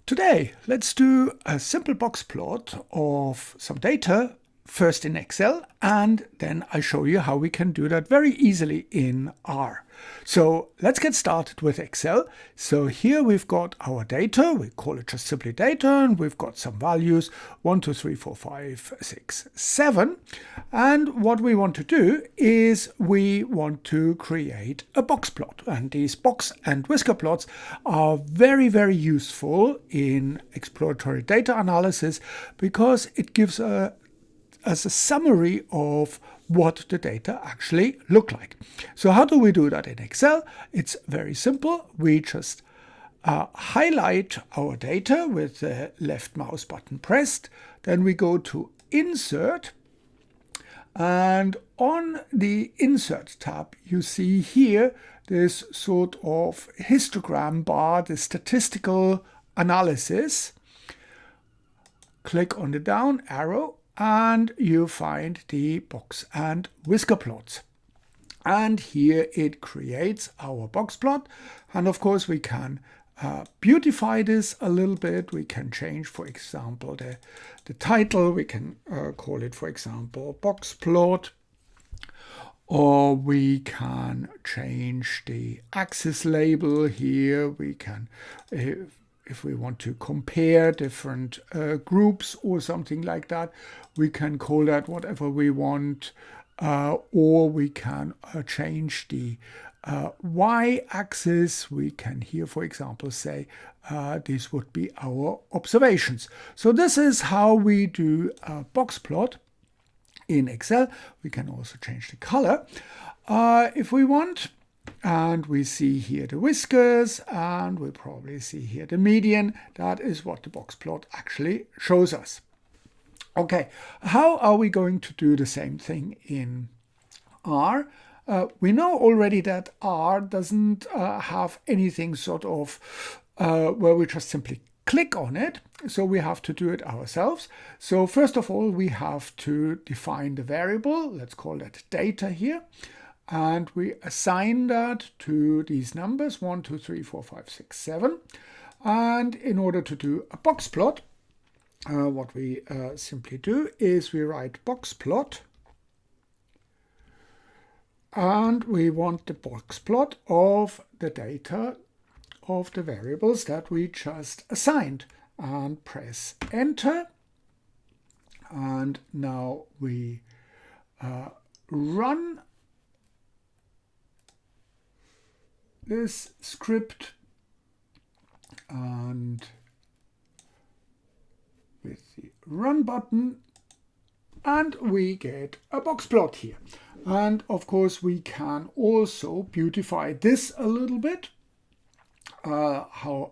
Today, let's do a simple box plot of some data, first in Excel, and then I show you how we can do that very easily in R. So let's get started with Excel. So here we've got our data, we call it just simply data, and we've got some values 1, 2, 3, 4, 5, 6, 7. And what we want to do is we want to create a box plot. And these box and whisker plots are very, very useful in exploratory data analysis because it gives us a summary of what the data actually look like. So how do we do that in Excel? It's very simple. We just highlight our data with the left mouse button pressed. Then we go to Insert. And on the Insert tab, you see here this sort of histogram bar, the statistical analysis. Click on the down arrow and you find the box and whisker plots. And here it creates our box plot. And of course we can beautify this a little bit. We can change, for example, the title. We can call it, for example, Boxplot. Or we can change the axis label here. We can, if we want to compare different groups or something like that, we can call that whatever we want. Or we can change the y-axis. We can here, for example, say this would be our observations. So this is how we do a box plot in Excel. We can also change the color if we want. And we see here the whiskers, and we probably see here the median. That is what the box plot actually shows us. Okay, how are we going to do the same thing in R? We know already that R doesn't have anything sort of where we just simply click on it. So we have to do it ourselves. So first of all, we have to define the variable. Let's call that data here. And we assign that to these numbers 1, 2, 3, 4, 5, 6, 7. And in order to do a box plot, what we simply do is we write boxplot, and we want the box plot of the data of the variables that we just assigned, and press enter. And now we run this script, and with the run button, and we get a box plot here. And of course we can also beautify this a little bit, how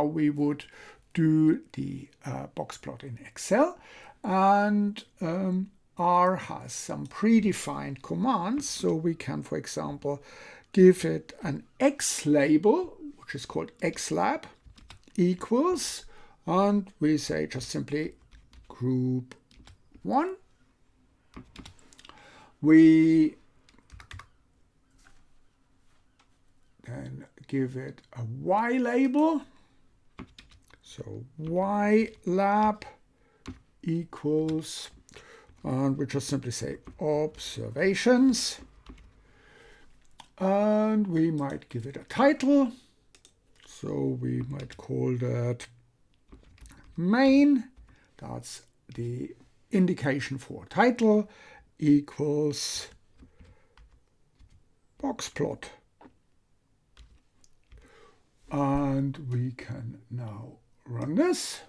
we would do the box plot in Excel. And R has some predefined commands, so we can, for example, give it an X label, which is called xlab equals, and we say just simply group 1. We then give it a Y label, so Y lab equals, and we just simply say observations. And we might give it a title, so we might call that main. That's the indication for title, equals box plot. And we can now run this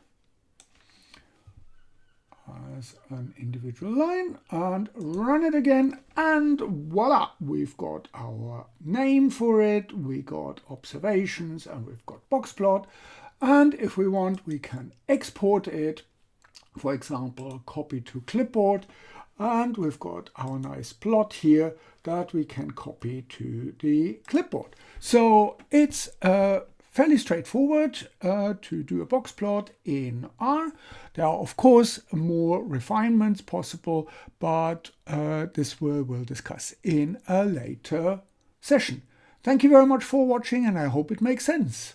as an individual line and run it again, and voila, we've got our name for it, we got observations, and we've got box plot. And if we want, we can export it, for example, copy to clipboard, and we've got our nice plot here that we can copy to the clipboard. So it's fairly straightforward to do a box plot in R. There are, of course, more refinements possible, but this we'll discuss in a later session. Thank you very much for watching, and I hope it makes sense.